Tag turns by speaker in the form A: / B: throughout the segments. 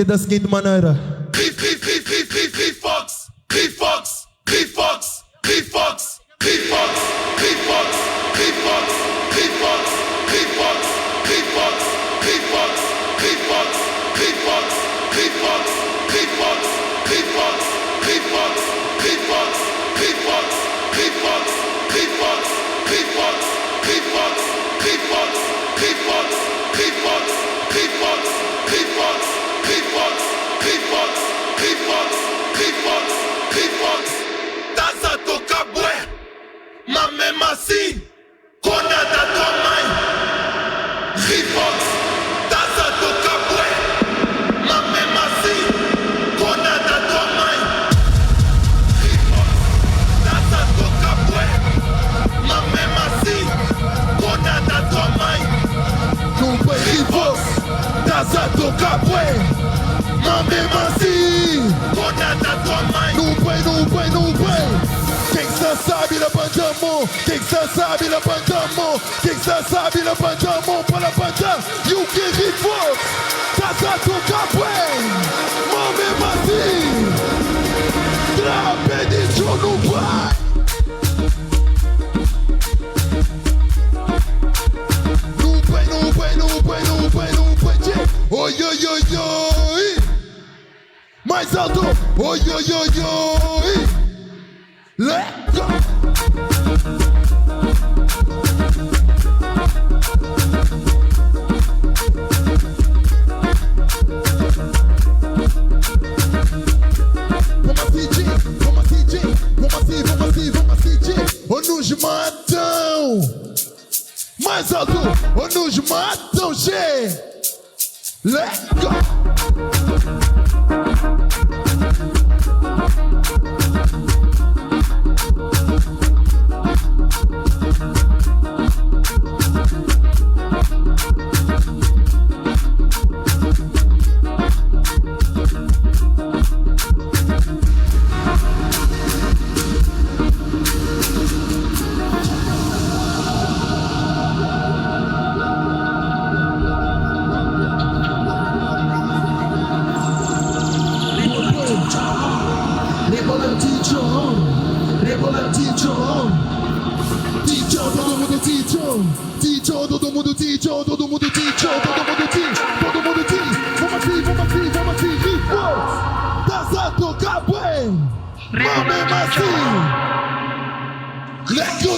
A: da seguinte maneira.
B: Refox. Taza toca bué, mas mesmo assim, quando é da tua mãe. Refox, taza toca bué, mas mesmo assim, quando é da tua mãe. Refox, taza toca bué, mas mesmo assim, quando é da tua mãe.
C: Não põe Refox, taza toca bué, mas mesmo assim,
B: quando é da tua mãe.
C: não põe. Quem só sabe levanta a mão, quem só sabe levanta a mão, quem só sabe levanta a mão para levantar. E o que Refox, taza toca bué, mas mesmo assim, trape de show no pai. Não põe. Oi. Mais alto. Oi. Let go. Vamos assim, ou nos matam. Mais alto, ou nos matam, che. Let go. Todo mundo vamos assim, Refox, taza toca bué, mas mesmo assim, let go.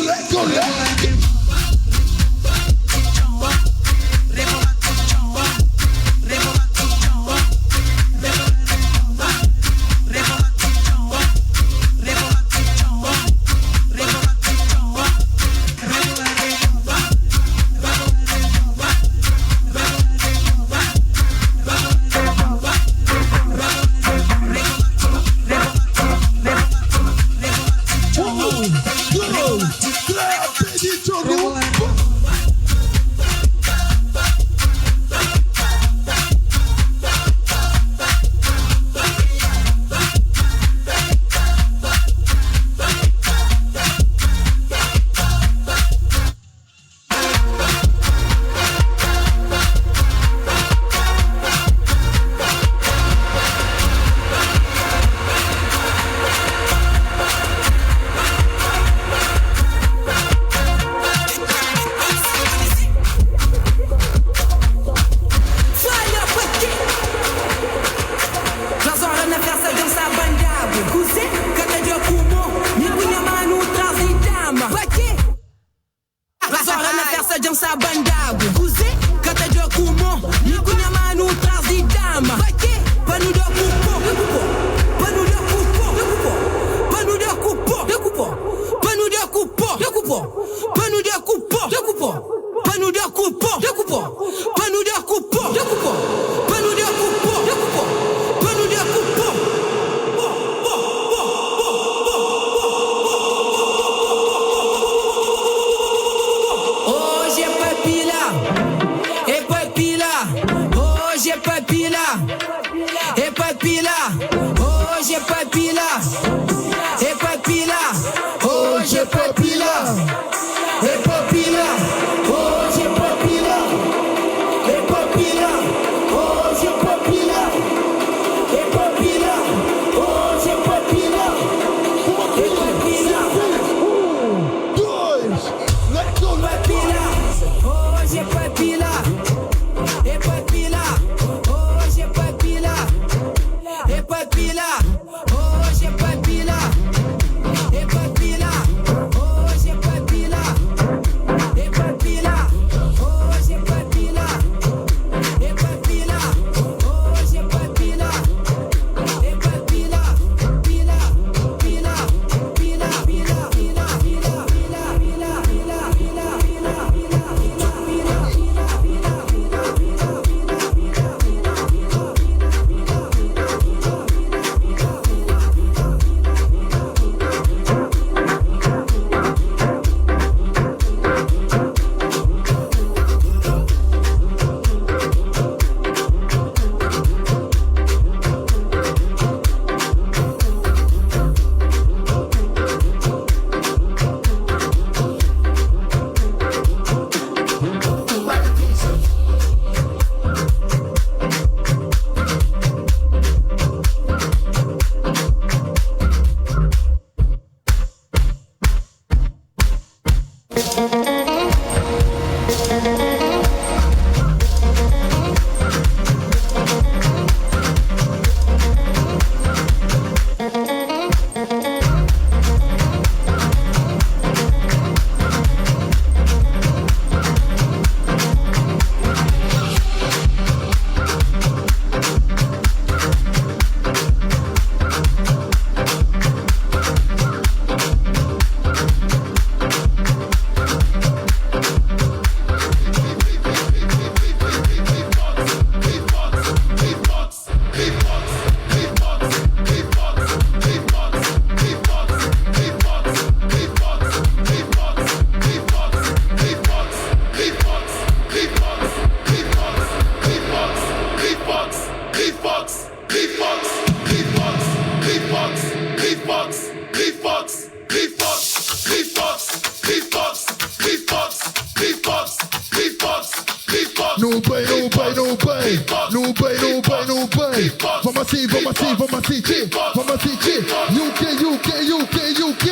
B: Rifox, Rifox, Rifox, Rifox, Rifox, Rifox, Rifox, Rifox, Rifox, Rifox, Rifox, Rifox, Rifox.
C: No bay, no bay, no bay, no bay, no bay, no bay. Vamos assim, vamos assim, vamos assistir, vamos assistir. UK, UK, UK, UK.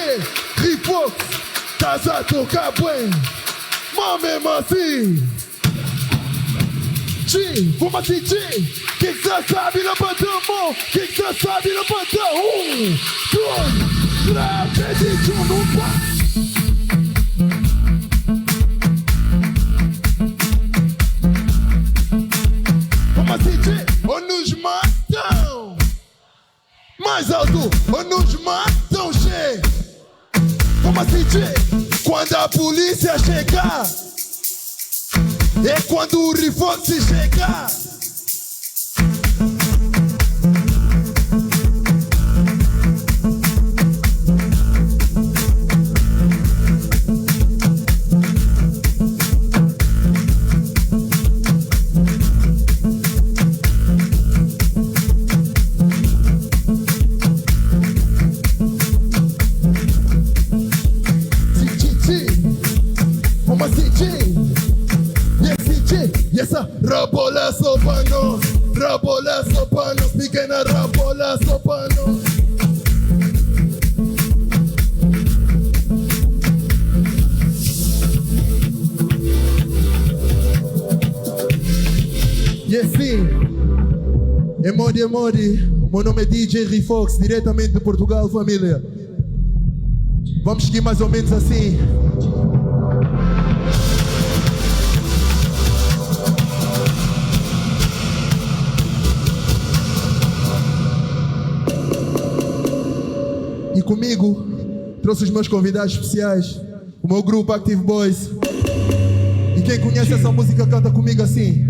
C: Rifox, casa toca bem. Mame assim. Vamos assistir. Quem que cê sabe, levanta a mão. Quem que cê sabe, levanta. 1, 2, 3, edição no pá. Vamos assistir. Ou nos matam. Mais alto. Ou nos matam, che. Vamos assistir. Quando a polícia chegar. É quando o Rifox chegar. Vamos assistir. Essa rabola sopanos, pequena rabola sopanos. E assim, Emodi. Meu nome é DJ Rifox, diretamente de Portugal, família. Vamos seguir mais ou menos assim. E comigo, trouxe os meus convidados especiais, o meu grupo Active Boys. E quem conhece essa música canta comigo assim.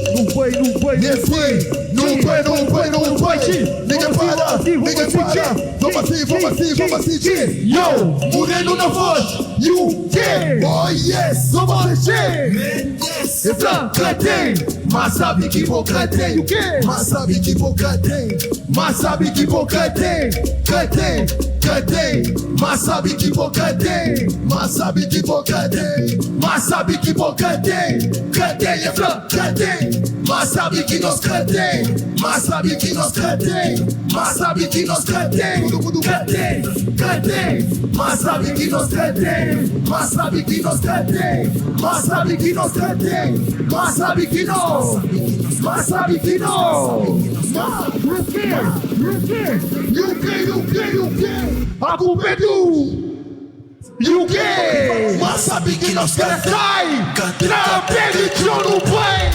C: Não vai. Ninguém para. Vamos assistir. Yo, Moreno na voz. UK. Oh yes, vamos assistir. Essa cretém, mas sabe que vou cretém. O quê? Mas sabe que vou cretém. Mas sabe que vou cretém. Mas sabe que vou cretém. Mas sabe que vou cretém. Mas sabe que vou cretém. Cretém é flã, cretém. Mas sabe que nós cretém. Mas sabe que nós cretém. Mas sabe que nós cretém. Todo mundo cretém. Mas sabe que nós cretém. Mas sabe que nós cretém. Mas sabe que nós cretém. Mas sabe que não. Mas sabe que não. UK. A culpa é do UK. Mas sabe que nós cretém. Não pede que eu não vai.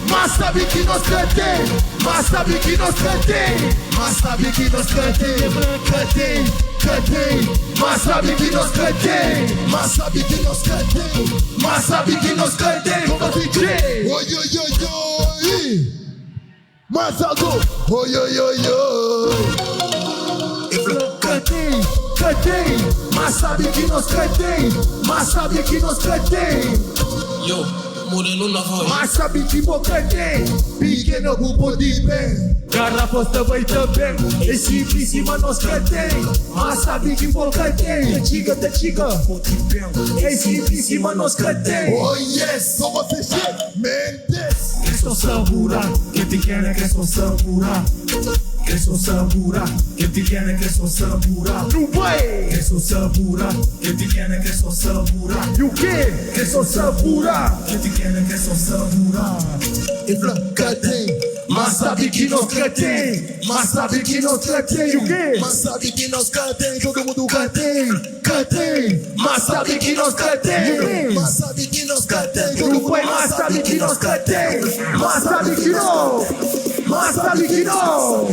C: Mas sabe que nós cretém. Mas sabe que nós cretém. Mas sabe que nós cretém. Mas sabe que nós cretém. Mas sabe que nós cretém. Mas sabe que nós cretém. Vamos assistir. Oi. Mais alto. Oi. Cretém. Mas sabe que nós cretém. Mas sabe que nós cretém.
A: Yo, Moreno na voz.
C: Mas sabe que vou cretém. Pequeno grupo de bem. Garrafas também. É simples, mas nós cretém. Mas sabe que vou cretém. Te chiga. É simples, mas nós cretém. Oh yes, vamos assistir. Mendes.
A: Cresceu sambura, que pequena cresceu sambura. Cresceu sambura, que pequena cresceu sambura.
C: Não vai.
A: Cresceu sambura, que pequena cresceu sambura.
C: E o quê? Cresceu sambura.
A: Que pequena cresceu sambura.
C: E cretém. Mas sabe que nós cretém. Mas sabe que nós cretém. E o quê? Mas sabe que nós cretém. Todo mundo cretém. Mas sabe que nós cretém. Mas sabe que nós cretém. Todo mundo mas sabe que nós cretém. Mas sabe que não. Mas sabe que não.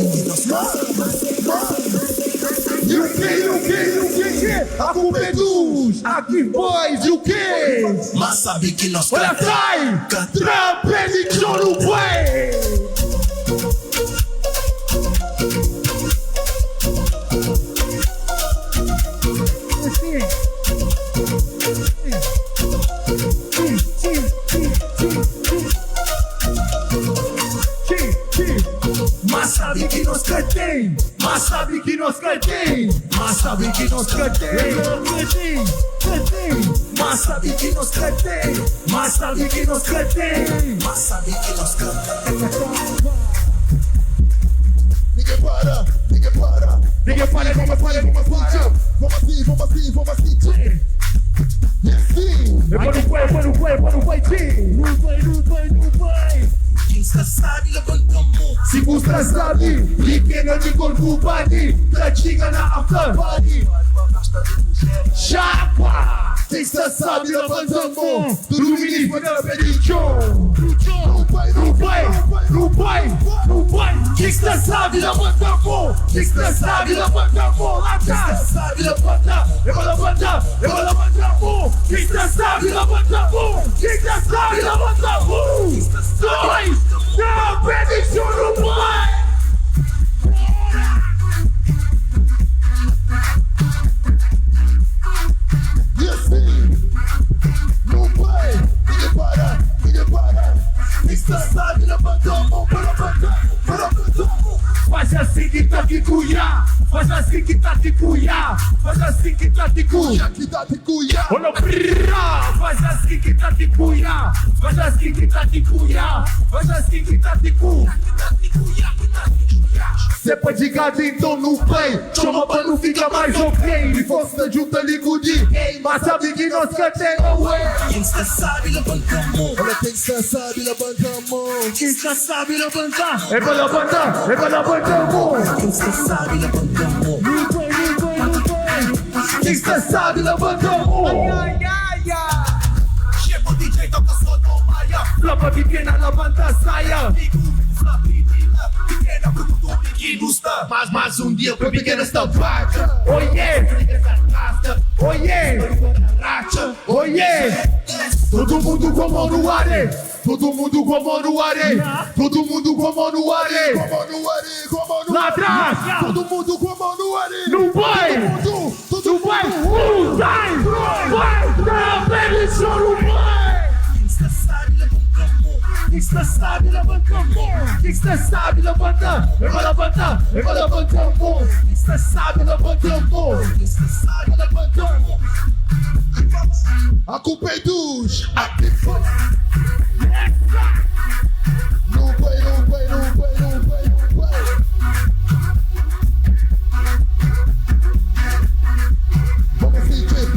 C: UK. A culpa é dos Active Boys. UK.
B: Mas sabe que nós
C: Olha, sai. Trapeze que eu não vai.
A: tem, mas sabe que nós cantei, mas sabe que nós cantei, mas sabe que nós cantei, mas sabe que nós cantei, mas sabe que nós cantei.
C: Ninguém para, ninguém para.
A: Ninguém para, ninguém para, ninguém para.
C: Vamos assim, vamos assim, vamos assim. E assim.
A: Eu vou no vai, tio. Não vai.
B: Quem sabe, levanta a mão.
A: Se você sabe, pequena de corpo body, pratica na after party. Chapa! Quem sabe, levanta a mão. Tudo ministro da pedição. Não vai. Quem sabe, levanta a mão. Quem sabe, levanta a mão lá atrás. Sabe, levanta. Eu vou levantar a mão. Quem sabe, levanta a mão. Quem sabe, levanta a mão. Dois, na pedição não vai.
C: E assim. Não vai. Ninguém para, ninguém para.
B: Quem sabe, levanta a mão. Para levantar a mão.
A: Faz assim que tá de cuiá. Faz assim que tá de cuiá. Faz assim que tá de cuiá.
C: Que tá de cuiá.
A: Olha o brrrá. Faz assim que tá de cuiá. Faz assim que tá de cuiá. Faz assim que tá de cuiá. Cê pode gado então não play. Chama pra não ficar mais ok. E força junta ligo de rei. Mas sabe que nós cantemos
B: Quem sabe, levanta a mão.
C: Olha quem sabe, levanta a mão.
B: Quem sabe, levantar.
A: É pra levantar a mão.
B: Quem sabe, levanta a mão.
A: Não vai. Quem sabe levanta a mão.
B: Chega o DJ, toca só no maia.
A: Flapa pequena, levanta a saia.
B: Pequena, grupo do pequeno está. Mas um dia foi pequena esta vaca.
A: Oh yeah. Oh yeah. Oh yeah. Todo mundo com a mão no ar. Todo mundo com a mão no ar. Todo mundo com a mão no ar.
C: Com a mão no ar, com a mão no
A: Lá
C: ar.
A: atrás.
C: Todo mundo com a mão no ar.
A: Não vai.
C: Todo
A: Não
C: mundo.
A: vai. Vai. Não, baby, só não vai.
B: Quem sabe, levanta a mão.
A: Quem sabe, levanta a mão. Quem sabe, levanta. Eu vou levantar a mão. Quem sabe, levanta a mão.
B: Quem sabe, levanta a mão.
C: A culpa é dos. Não vai. Vamos sentir.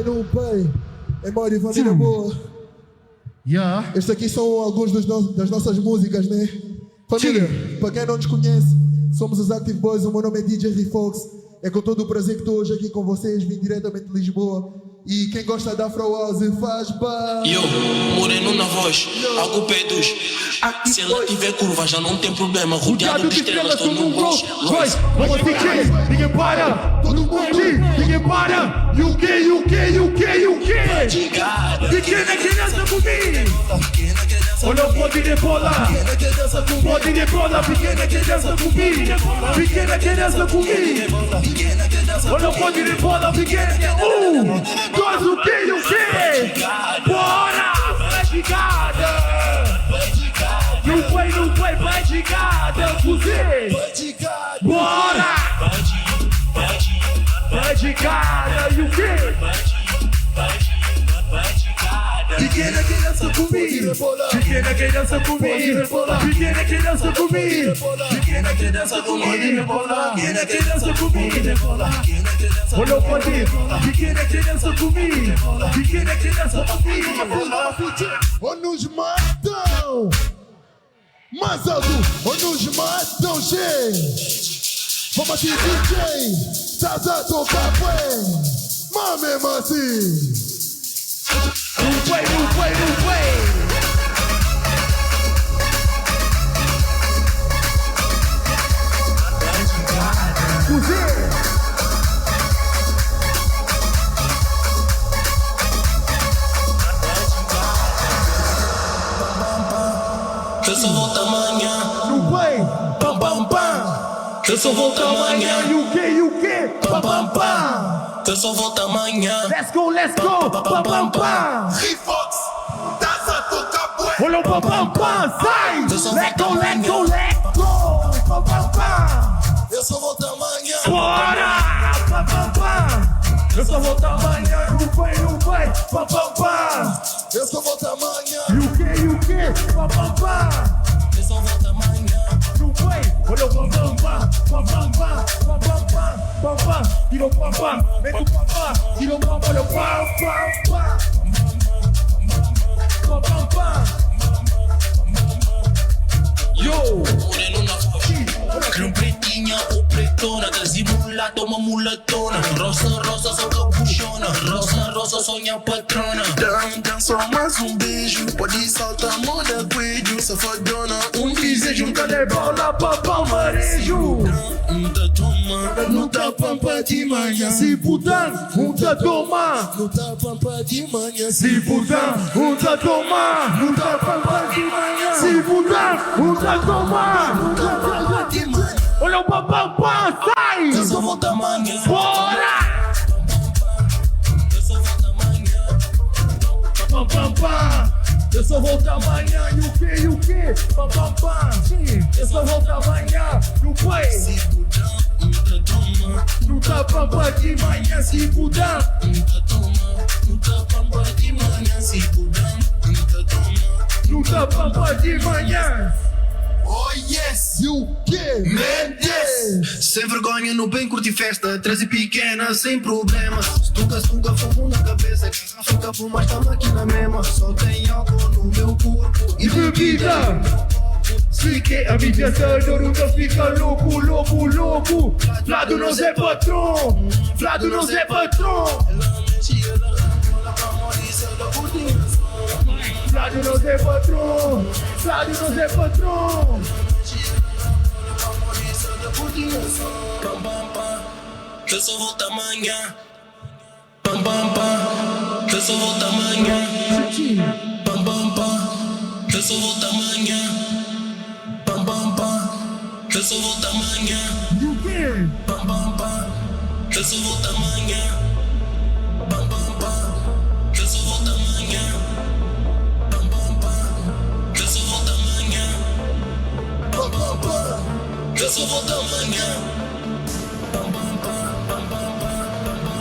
C: Não vai. É Mori, família boa.
A: Yeah.
C: Estes aqui são alguns das nossas músicas, né? Família, para quem não nos conhece, somos os Active Boys, o meu nome é DJ Rifox. É com todo o prazer que estou hoje aqui com vocês, vim diretamente de Lisboa. E quem gosta da Afro House faz bar.
D: Eu, moreno na voz, a culpa é dos. Se ela tiver curva já não tem problema. Rodeado de estrelas, estou num Rolls Royce.
A: Vamos sentir, ninguém para. Todo mundo aqui, ninguém para. UK. Pequena criança comigo. Olha o pode de bola. Pode de bola, pequena criança comigo. Pequena criança comigo. Olha o pode de bola, pequena. Dois, UK. Bora, vai gigada. Não foi, vai gigada, fuzil. Bora. Vai gigada, UK. Pequena criança comigo. Pequena criança comigo. Pequena criança comigo.
D: Pequena criança comigo.
A: Pequena criança comigo. Olha o poder. Pequena criança comigo. Pequena criança comigo.
C: Ou nos matam. Mais alto. Ou nos matam, gente. Vamos aqui, DJ. Zaza toca bem. Mas mesmo assim.
A: Não foi.
D: Eu só volto amanhã.
A: Não foi.
D: Pam, pam, pam. Eu só volto amanhã.
A: UK. Pam, pam.
D: Eu só volto amanhã.
A: Let's go. Pam.
B: Rifox, estás a tocar bué.
A: Olha o pam pam pam, sai! Let go, let go, let go! Pam pam pam!
C: Eu só volto amanhã.
A: Bora! Pam pam pam! Eu só volto amanhã, não vai, pam pam pam!
C: Eu só volto amanhã.
A: E o que, pam pam pam!
D: Eu só volto amanhã.
A: Não vai! Olha o pam pam pam, pam pam pam, pam pam pam, pam pam! Tira o pam pam, mete o pam pam, tira o pam pam, olha o pam pam pam! Pam pam pam! Yo!
D: Moreno na voz. Creme pretinha ou pretona. Trazi mulata, uma mulatona. Rosa, rosa, só capuchona. Rosa, rosa, sonha patrona.
B: Dan, só mais beijo. Pode saltar, moda cuello. Safadona,
A: Desejo cadê bola, papão, marejo?
B: Tá toma, não tá pampa de manhã.
A: Se puder, tá toma.
C: Não tá pampa de manhã.
A: Se puder, tá toma. Não tá pampa de manhã. Se puder, tá toma.
C: Não tá pampa de manhã.
A: Olha o papão, pá, sai!
D: Eu só volto amanhã.
A: Bora!
D: Eu só volto amanhã.
A: Pam, pam, pam. Eu só volto amanhã, e o que? Pam, pam, pam. Sim, eu só volto amanhã, não foi?
B: Se puder, tá toma.
A: Não tá pampa de manhã, se puder.
B: Tá toma, não tá pampa de manhã. Se puder, tá toma.
A: Não tá pampa de manhã.
B: Oh yes!
C: E o quê?
B: Mendes! Sem vergonha no bem curti festa, 13 pequena, sem problemas. Stuka, fogo na cabeça, fica fumar, tá máquina mesma. Só tem álcool no meu corpo
A: E bebida. Fique a mídia toda, nunca fica louco, louco, louco. Flado não é patrão, Flado não é patrão.
B: Ela mexe, ela rola pra Maurício da Budinha.
A: Flado não é patrão, Flado não é patrão.
D: Pam, pam, pam. Eu só volto amanhã. Pam, pam, pam. Eu só volto amanhã. Pam, pam, pam. Eu só volto amanhã. Pam, pam, pam. Eu só volto amanhã.
A: E o quê?
D: Pam, pam, pam. Eu só volto amanhã. Pam, pam, pam. Eu só volto amanhã. Pam, pam, pam. Eu só volto amanhã. Pam, pam, pam. Eu só volto amanhã. Pam, pam, pam. Pam, pam, pam.
C: Não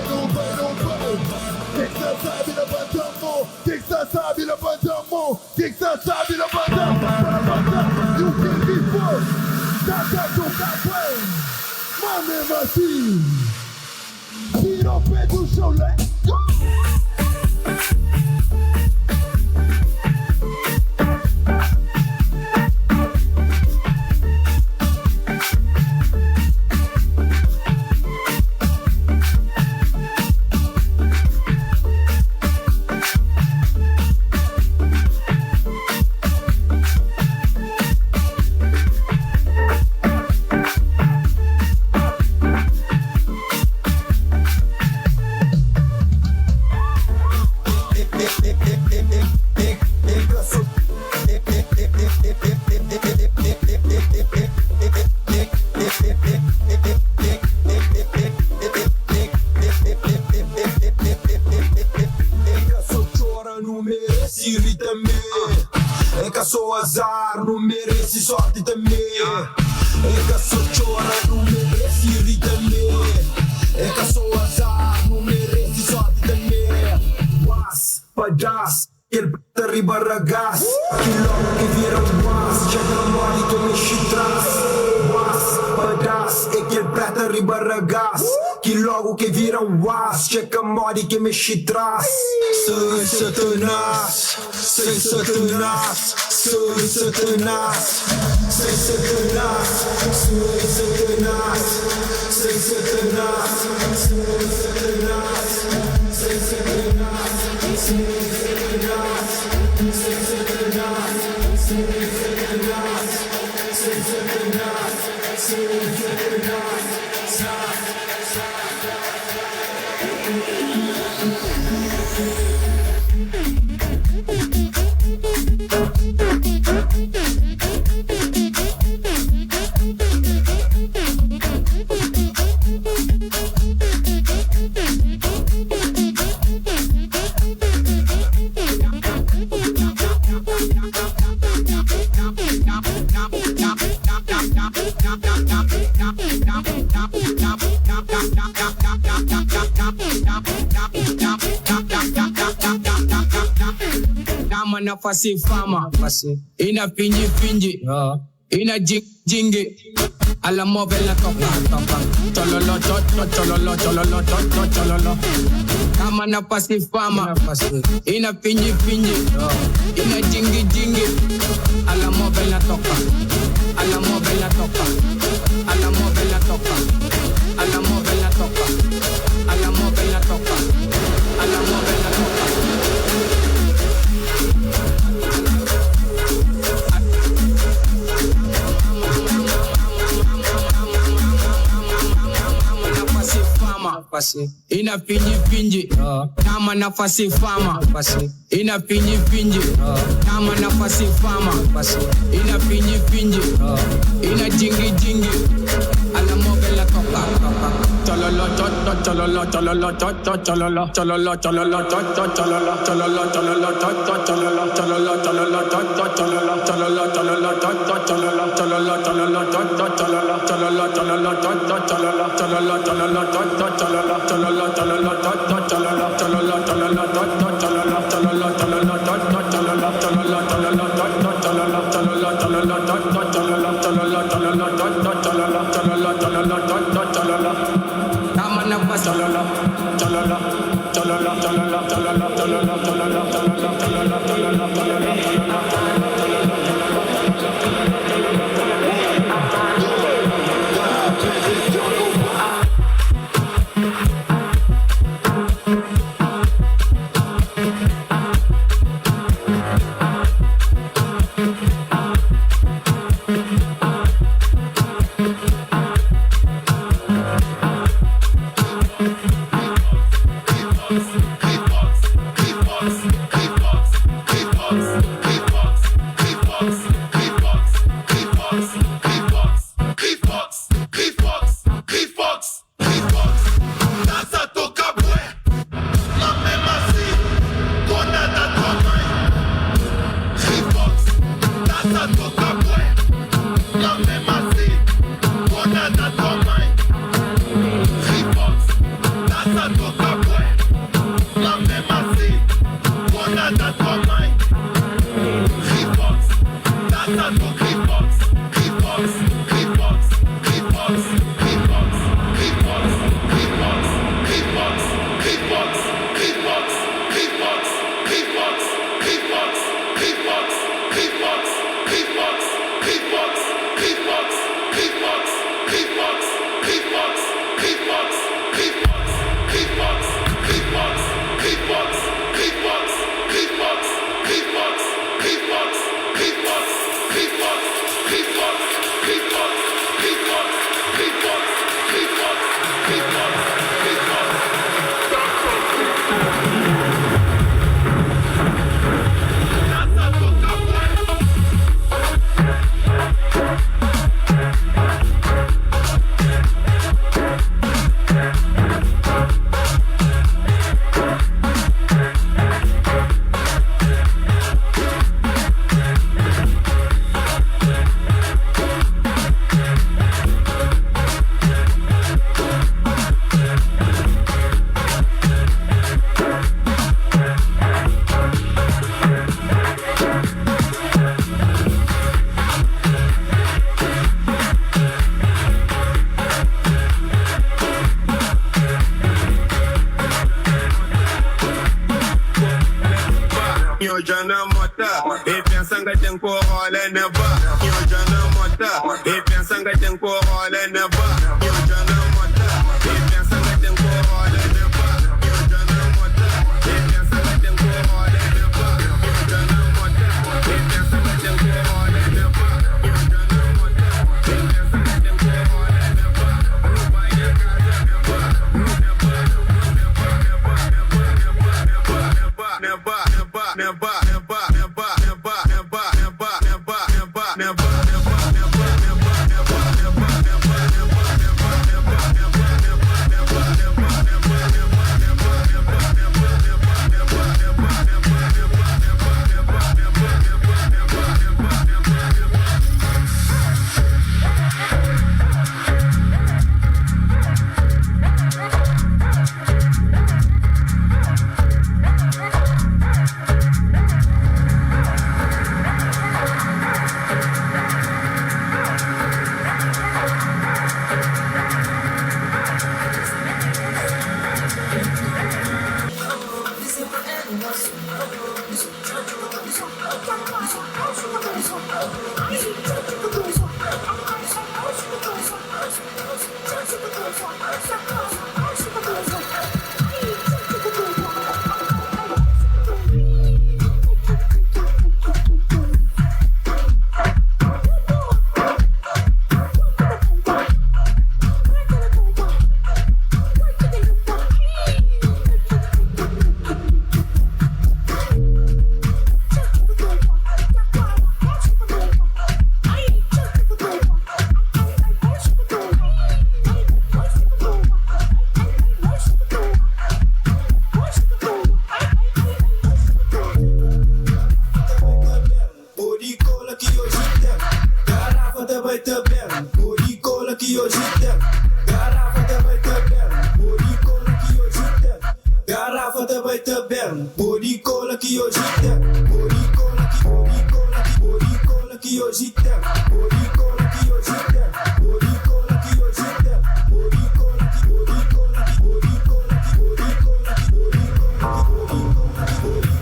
C: vai. Quem que sabe, levanta a mão. Quem que sabe, levanta a mão. Quem que sabe, levanta a mão. E o que for, tá tocar bem. Mas mesmo assim, tira o pé do chão, let's go.
E: Azar, não merece sorte também. É que só chora, não merece rir também. É que só azar, não merece sorte também. Was, padas, ele tá ribarragás. Que logo que vira was, chega mole que mexe traz. Was, padas, é que ele prata ribarragás. Que logo que vira was, chega mole que mexe traz. Sei Satanás, sei Satanás. Soy Satanás, soy Satanás, soy Satanás, soy Satanás, soy Satanás, soy Satanás, soy Satanás, soy Satanás, soy Satanás, soy Satanás, soy Satanás.
F: na fasi fama, ina finji, ina jingi, alla move la topa, tololo, tololo. Kama na fasi fama, ina finji, ina jingi, alla move la topa, alla move la topa, alla move la topa, alla move la topa, alla move la topa, alla move la topa. Ina finji, kama nafasi fama, ina finji, kama nafasi fama, ina finji, ina jingi, alla move la topa, tololo,
G: Jana mota, e pensanga tem corole na ba. Yo jana mota, e pensanga tem corole na ba. Yo jana mota, e pensanga tem corole na ba. Yo jana mota, e pensanga tem corole na ba. Yo jana mota, e pensanga tem corole na ba. Yo jana mota, e pensanga tem corole na ba. Vai na casa na ba, na ba.
E: vida vai tá bem. Boricola que hoje tem. Boricola que hoje tem. Boricola que hoje tem. Boricola que hoje tem. Boricola que hoje tem. Boricola que boricola que boricola que boricola que boricola que boricola.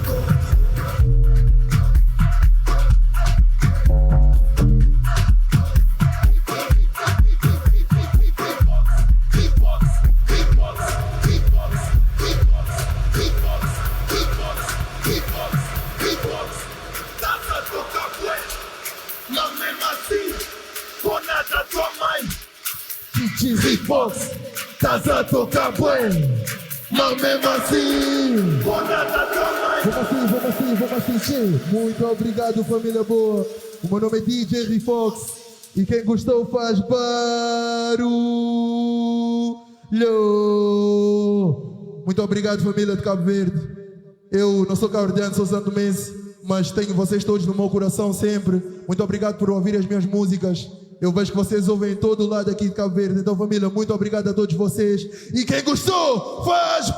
C: DJ Hitbox, estás a tocar bem, mas mesmo assim. Vamos assistir. Muito obrigado, família boa. O meu nome é DJ Hitbox e quem gostou faz barulho. Muito obrigado, família de Cabo Verde. Eu não sou cabo-verdiano, sou santomense, mas tenho vocês todos no meu coração sempre. Muito obrigado por ouvir as minhas músicas. Eu vejo que vocês ouvem em todo lado aqui de Cabo Verde. Então, família, muito obrigado a todos vocês. E quem gostou, faz